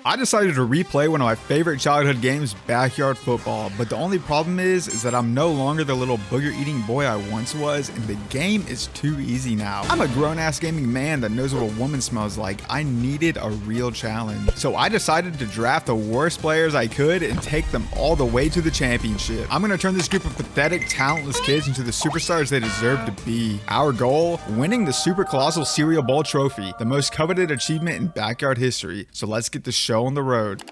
I decided to replay one of my favorite childhood games, backyard football, but the only problem is that I'm no longer the little booger-eating boy I once was, and the game is too easy now. I'm a grown-ass gaming man that knows what a woman smells like. I needed a real challenge. So I decided to draft the worst players I could and take them all the way to the championship. I'm gonna turn this group of pathetic, talentless kids into the superstars they deserve to be. Our goal? Winning the Super Colossal Cereal Bowl Trophy, the most coveted achievement in backyard history. So let's get the show on the road.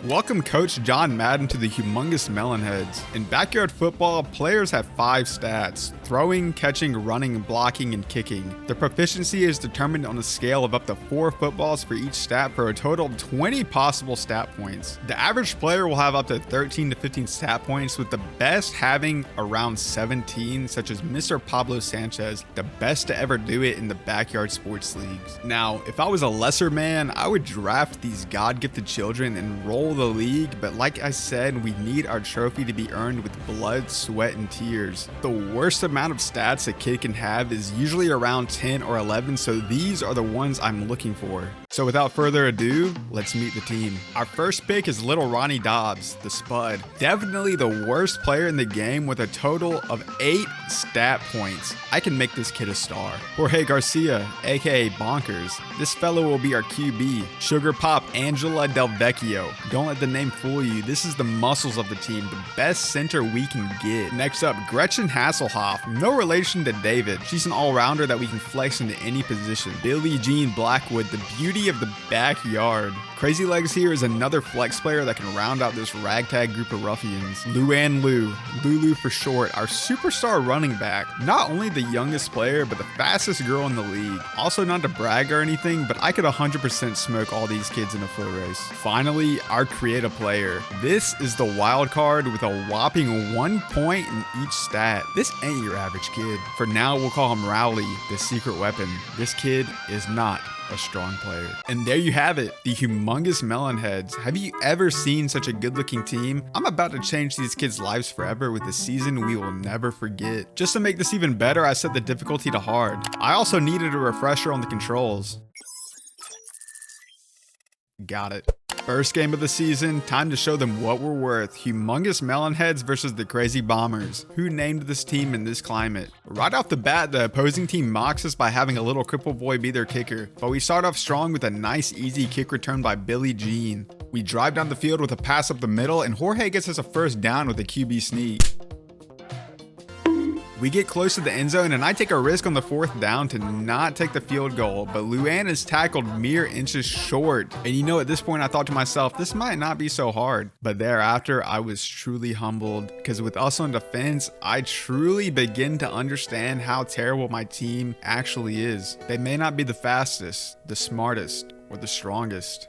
Welcome Coach John Madden to the humongous Melonheads. In backyard football, players have 5 stats: throwing, catching, running, blocking, and kicking. The proficiency is determined on a scale of up to 4 footballs for each stat for a total of 20 possible stat points. The average player will have up to 13 to 15 stat points, with the best having around 17, such as Mr. Pablo Sanchez, the best to ever do it in the backyard sports leagues. Now, if I was a lesser man, I would draft these God-gifted children and roll the league, but like I said, we need our trophy to be earned with blood, sweat, and tears. The worst amount of stats a kid can have is usually around 10 or 11, so these are the ones I'm looking for. So without further ado, let's meet the team. Our first pick is little Ronnie Dobbs, the Spud. Definitely the worst player in the game with a total of 8 stat points. I can make this kid a star. Jorge Garcia, aka Bonkers. This fellow will be our QB. Sugar Pop Angela Del Vecchio. Don't let the name fool you. This is the muscles of the team, the best center we can get. Next up, Gretchen Hasselhoff. No relation to David. She's an all-rounder that we can flex into any position. Billie Jean Blackwood, the beauty of the backyard. Crazy Legs here is another flex player that can round out this ragtag group of ruffians. Luann Liu, Lulu for short, our superstar running back. Not only the youngest player, but the fastest girl in the league. Also, not to brag or anything, but I could 100% smoke all these kids in a foot race. Finally, our creative player. This is the wild card with a whopping 1 point in each stat. This ain't your average kid. For now, we'll call him Rowley, the secret weapon. This kid is not a strong player. And there you have it, the humongous Melonheads. Have you ever seen such a good-looking team? I'm about to change these kids' lives forever with a season we will never forget. Just to make this even better, I set the difficulty to hard. I also needed a refresher on the controls. Got it. First game of the season, time to show them what we're worth. Humongous Melonheads versus the Crazy Bombers. Who named this team in this climate? Right off the bat, the opposing team mocks us by having a little cripple boy be their kicker. But we start off strong with a nice easy kick return by Billie Jean. We drive down the field with a pass up the middle, and Jorge gets us a first down with a QB sneak. We get close to the end zone, and I take a risk on the 4th down to not take the field goal, but Luann is tackled mere inches short. And you know, at this point I thought to myself, this might not be so hard. But thereafter, I was truly humbled, because with us on defense, I truly begin to understand how terrible my team actually is. They may not be the fastest, the smartest, or the strongest,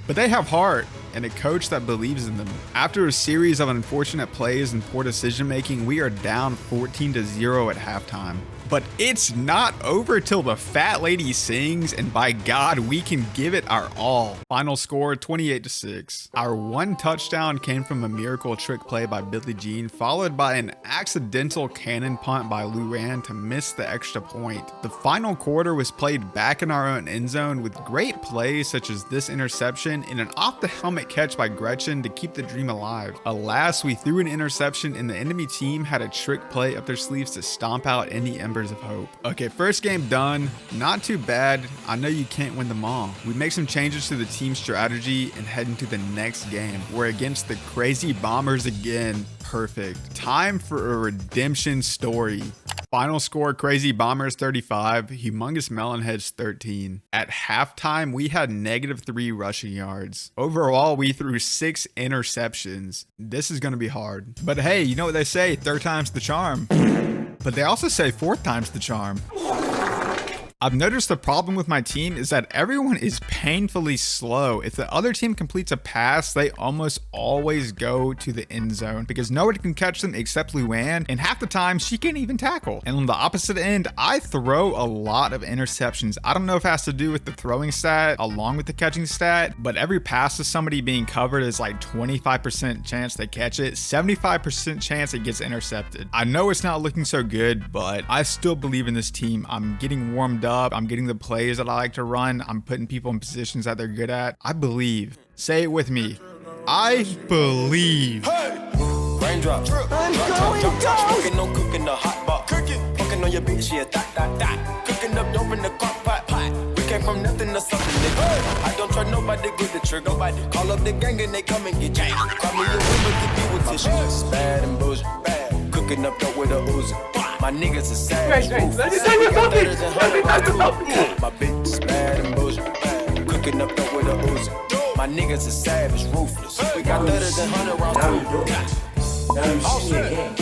but they have heart and a coach that believes in them. After a series of unfortunate plays and poor decision making, we are down 14-0 at halftime. But it's not over till the fat lady sings, and by God, we can give it our all. Final score 28-6. Our one touchdown came from a miracle trick play by Billie Jean, followed by an accidental cannon punt by Luann to miss the extra point. The final quarter was played back in our own end zone with great plays such as this interception and an off-the-helmet catch by Gretchen to keep the dream alive. Alas, we threw an interception and the enemy team had a trick play up their sleeves to stomp out any embers of hope. Okay, first game done. Not too bad. I know you can't win them all. We make some changes to the team strategy and head into the next game. We're against the Crazy Bombers again. Perfect. Time for a redemption story. Final score, Crazy Bombers 35, Humongous Melonheads 13. At halftime, we had -3 rushing yards. Overall, we threw 6 interceptions. This is going to be hard. But hey, you know what they say, 3rd time's the charm. But they also say 4th time's the charm. I've noticed the problem with my team is that everyone is painfully slow. If the other team completes a pass, they almost always go to the end zone because nobody can catch them except Luann, and half the time she can't even tackle. And on the opposite end, I throw a lot of interceptions. I don't know if it has to do with the throwing stat along with the catching stat, but every pass to somebody being covered is like 25% chance they catch it, 75% chance it gets intercepted. I know it's not looking so good, but I still believe in this team. I'm getting warmed up up. I'm getting the plays that I like to run. I'm putting people in positions that they're good at. I believe. Say it with me. I believe. Hey! Raindrops. I'm going smoking, no cooking the hot pot. Fucking on your bitch, yeah, that. Cooking up dope in the crock pot. We came from nothing to something, nigga. I don't try nobody, good the trigger. Nobody call up the gang and they come and get you. Call me a woman, give you a tissue. Bad and bullshit. Bad. Cooking up dope with a Uzi. My niggas is sad. Let me tell you something. My bitch is bad and bullshit. Bad. Cooking up dope with a Uzi. My niggas is savage, ruthless. We got better than 100 rounds. Now you do it. Now you see me again.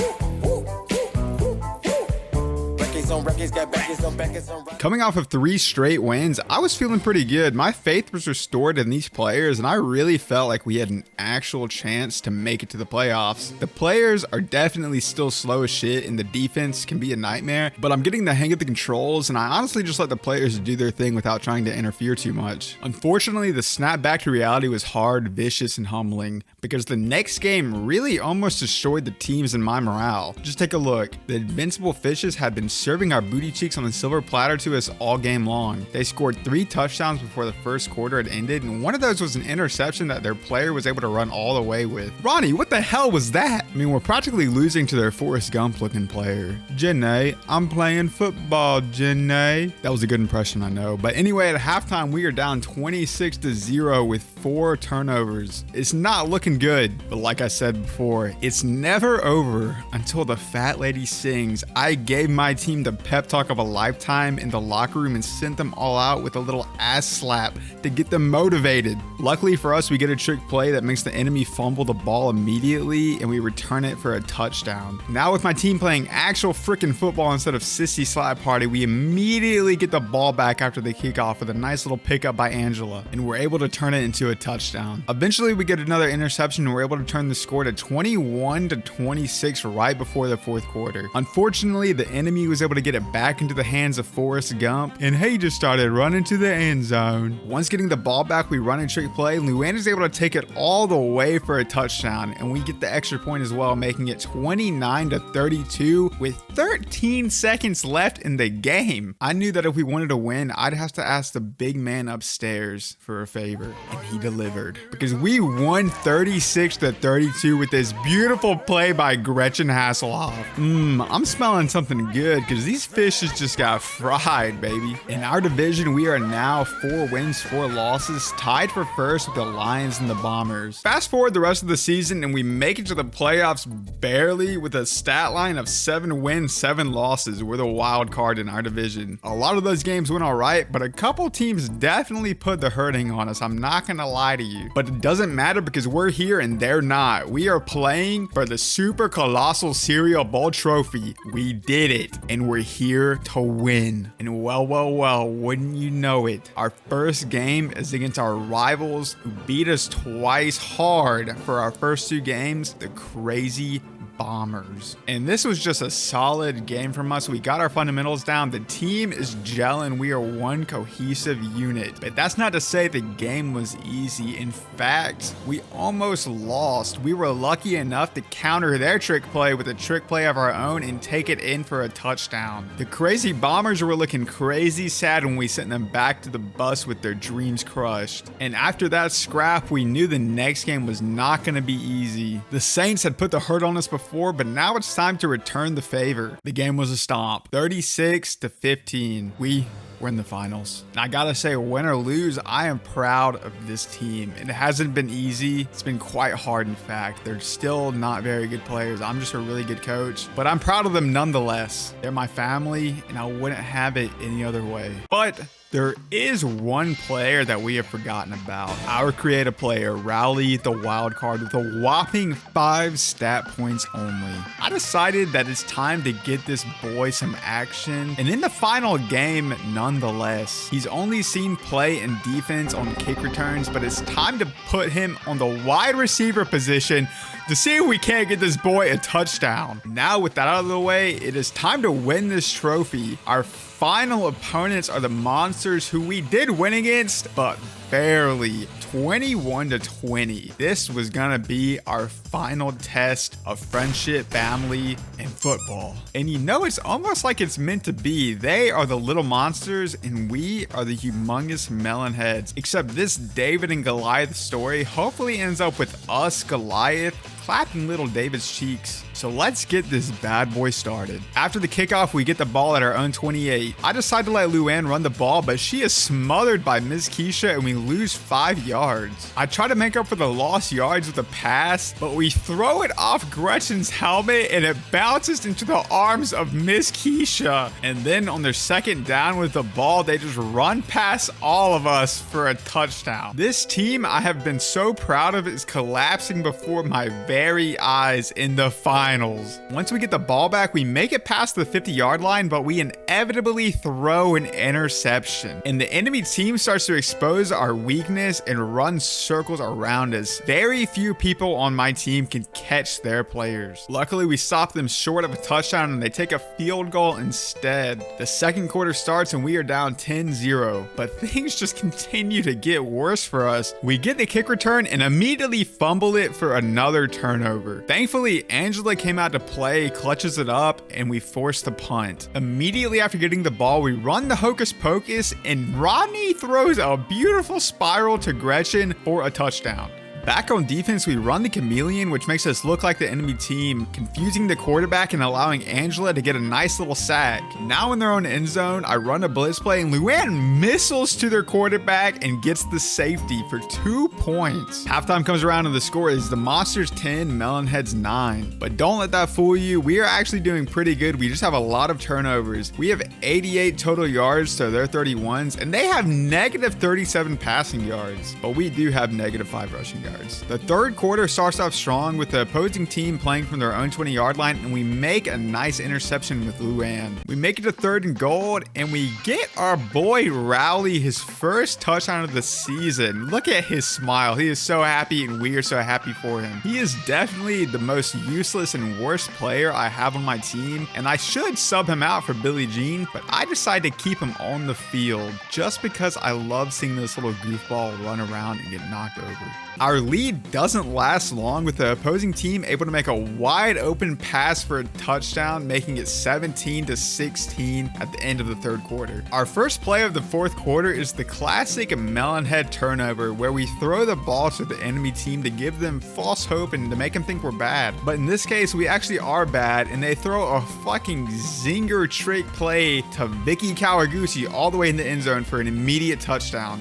Coming off of 3 straight wins, I was feeling pretty good. My faith was restored in these players, and I really felt like we had an actual chance to make it to the playoffs. The players are definitely still slow as shit, and the defense can be a nightmare, but I'm getting the hang of the controls, and I honestly just let the players do their thing without trying to interfere too much. Unfortunately, the snap back to reality was hard, vicious, and humbling, because the next game really almost destroyed the teams and my morale. Just take a look. The Invincible Fishes had been serving our booty cheeks on a silver platter to us all game long. They scored 3 touchdowns before the first quarter had ended, and one of those was an interception that their player was able to run all the way with. Ronnie, what the hell was that? I mean, we're practically losing to their Forrest Gump looking player. Janae, I'm playing football, Janae. That was a good impression, I know. But anyway, at halftime, we are down 26-0 with 4 turnovers. It's not looking good, but like I said before, it's never over until the fat lady sings. I gave my team the pep talk of a lifetime in the locker room and sent them all out with a little ass slap to get them motivated. Luckily for us, we get a trick play that makes the enemy fumble the ball immediately and we return it for a touchdown. Now with my team playing actual freaking football instead of sissy slap party, we immediately get the ball back after the kickoff with a nice little pickup by Angela, and we're able to turn it into a touchdown. Eventually we get another interception and we're able to turn the score to 21-26 right before the 4th quarter. Unfortunately, the enemy was able to get it back into the hands of Forrest Gump, and he just started running to the end zone. Once getting the ball back, we run a trick play. Luann is able to take it all the way for a touchdown, and we get the extra point as well, making it 29-32 with 13 seconds left in the game. I knew that if we wanted to win, I'd have to ask the big man upstairs for a favor, and he delivered, because we won 36-32 with this beautiful play by Gretchen Hasselhoff. I'm smelling something good, because these fishes just got fried, baby. In our division, we are now 4 wins, 4 losses, tied for first with the Lions and the Bombers. Fast forward the rest of the season, and we make it to the playoffs barely with a stat line of 7 wins, 7 losses. We're the wild card in our division. A lot of those games went all right, but a couple teams definitely put the hurting on us. I'm not gonna lie to you, but it doesn't matter because we're here and they're not. We are playing for the Super Colossal Cereal Bowl trophy. We did it, and we're here to win. And well, wouldn't you know it, our first game is against our rivals who beat us twice hard for our first 2 games, the Crazy Bombers. And this was just a solid game from us. We got our fundamentals down. The team is gelling. We are one cohesive unit. But that's not to say the game was easy. In fact, we almost lost. We were lucky enough to counter their trick play with a trick play of our own and take it in for a touchdown. The Crazy Bombers were looking crazy sad when we sent them back to the bus with their dreams crushed. And after that scrap, we knew the next game was not going to be easy. The Saints had put the hurt on us before, but now it's time to return the favor. The game was a stomp, 36-15. We were in the finals. And I gotta say, win or lose, I am proud of this team. It hasn't been easy. It's been quite hard, in fact. They're still not very good players. I'm just a really good coach, but I'm proud of them nonetheless. They're my family, and I wouldn't have it any other way. But there is one player that we have forgotten about. Our creative player, Rowley, the wild card, with a whopping 5 stat points only. I decided that it's time to get this boy some action, and in the final game, nonetheless. He's only seen play in defense on kick returns, but it's time to put him on the wide receiver position to see if we can't get this boy a touchdown. Now with that out of the way, it is time to win this trophy. Our final opponents are the Monsters, who we did win against, but barely 21-20. This was gonna be our final test of friendship, family, and football. And you know, it's almost like it's meant to be. They are the little monsters and we are the humongous melon heads. Except this David and Goliath story hopefully ends up with us, Goliath, clapping little David's cheeks. So let's get this bad boy started. After the kickoff, we get the ball at our own 28. I decide to let Luann run the ball, but she is smothered by Miss Keisha and we lose 5 yards. I try to make up for the lost yards with a pass, but we throw it off Gretchen's helmet and it bounces into the arms of Miss Keisha. And then on their second down with the ball, they just run past all of us for a touchdown. This team I have been so proud of is collapsing before my very eyes in the finals. Once we get the ball back, we make it past the 50-yard line, but we inevitably throw an interception. And the enemy team starts to expose our weakness and run circles around us. Very few people on my team can catch their players. Luckily, we stop them short of a touchdown and they take a field goal instead. The second quarter starts and we are down 10-0, but things just continue to get worse for us. We get the kick return and immediately fumble it for another turnover. Thankfully, Angela came out to play, clutches it up, and we force the punt. Immediately after getting the ball, we run the hocus pocus, and Rodney throws a beautiful spiral to Gretchen for a touchdown. Back on defense, we run the chameleon, which makes us look like the enemy team, confusing the quarterback and allowing Angela to get a nice little sack. Now in their own end zone, I run a blitz play and Luann missiles to their quarterback and gets the safety for 2 points. Halftime comes around and the score is the Monsters 10, Melonheads 9. But don't let that fool you. We are actually doing pretty good. We just have a lot of turnovers. We have 88 total yards to their 31s, and they have negative 37 passing yards. But we do have negative 5 rushing yards. The third quarter starts off strong with the opposing team playing from their own 20-yard line, and we make a nice interception with Luann. We make it to 3rd and goal, and we get our boy Rowley his first touchdown of the season. Look at his smile. He is so happy, and we are so happy for him. He is definitely the most useless and worst player I have on my team, and I should sub him out for Billie Jean, but I decide to keep him on the field just because I love seeing this little goofball run around and get knocked over. Our lead doesn't last long with the opposing team able to make a wide open pass for a touchdown, making it 17-16 at the end of the third quarter. Our first play of the fourth quarter is the classic melonhead turnover where we throw the ball to the enemy team to give them false hope and to make them think we're bad. But in this case, we actually are bad and they throw a fucking zinger trick play to Vicky Kawaguchi all the way in the end zone for an immediate touchdown.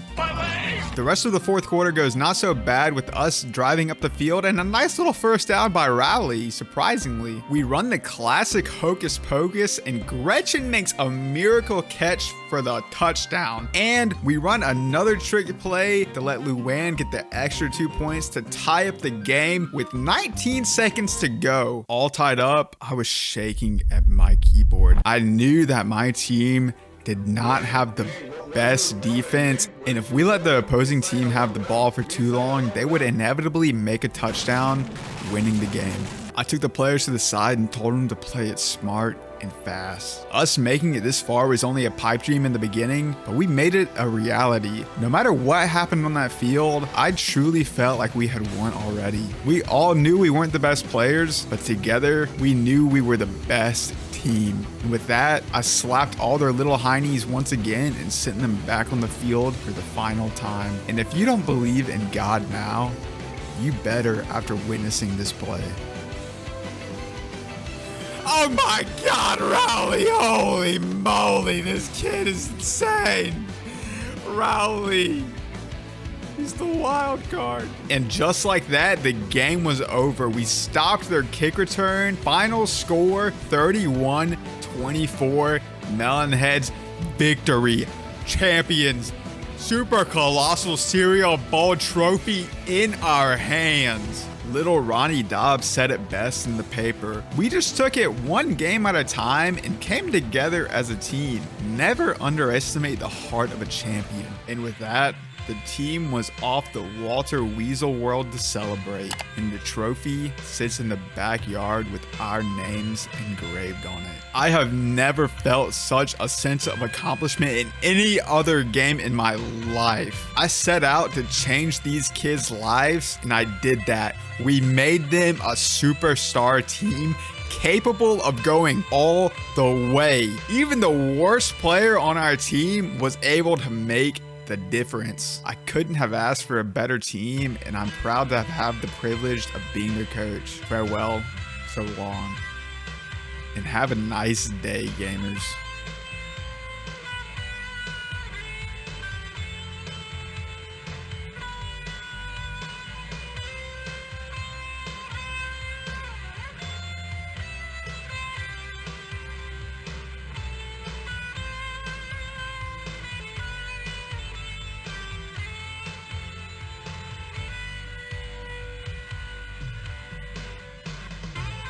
The rest of the fourth quarter goes not so bad with us driving up the field and a nice little first down by Rowley, surprisingly. We run the classic hocus pocus and Gretchen makes a miracle catch for the touchdown. And we run another trick play to let Luann get the extra 2 points to tie up the game with 19 seconds to go. All tied up, I was shaking at my keyboard. I knew that my team did not have the best defense, and if we let the opposing team have the ball for too long, they would inevitably make a touchdown, winning the game. I took the players to the side and told them to play it smart and fast. Us making it this far was only a pipe dream in the beginning, but we made it a reality. No matter what happened on that field, I truly felt like we had won already. We all knew we weren't the best players, but together we knew we were the best team. And with that, I slapped all their little heinies once again and sent them back on the field for the final time. And if you don't believe in God now, you better after witnessing this play. Oh my God, Rowley, holy moly, this kid is insane. Rowley, he's the wild card. And just like that, the game was over. We stopped their kick return. Final score, 31-24. Melonheads victory. Champions. Super Colossal Cereal Bowl Trophy in our hands. Little Ronnie Dobbs said it best in the paper. We just took it one game at a time and came together as a team. Never underestimate the heart of a champion. And with that, the team was off the Walter Weasel World to celebrate, and the trophy sits in the backyard with our names engraved on it. I have never felt such a sense of accomplishment in any other game in my life. I set out to change these kids' lives, and I did that. We made them a superstar team capable of going all the way. Even the worst player on our team was able to make the difference. I couldn't have asked for a better team, and I'm proud to have the privilege of being their coach. Farewell, so long, and have a nice day, gamers.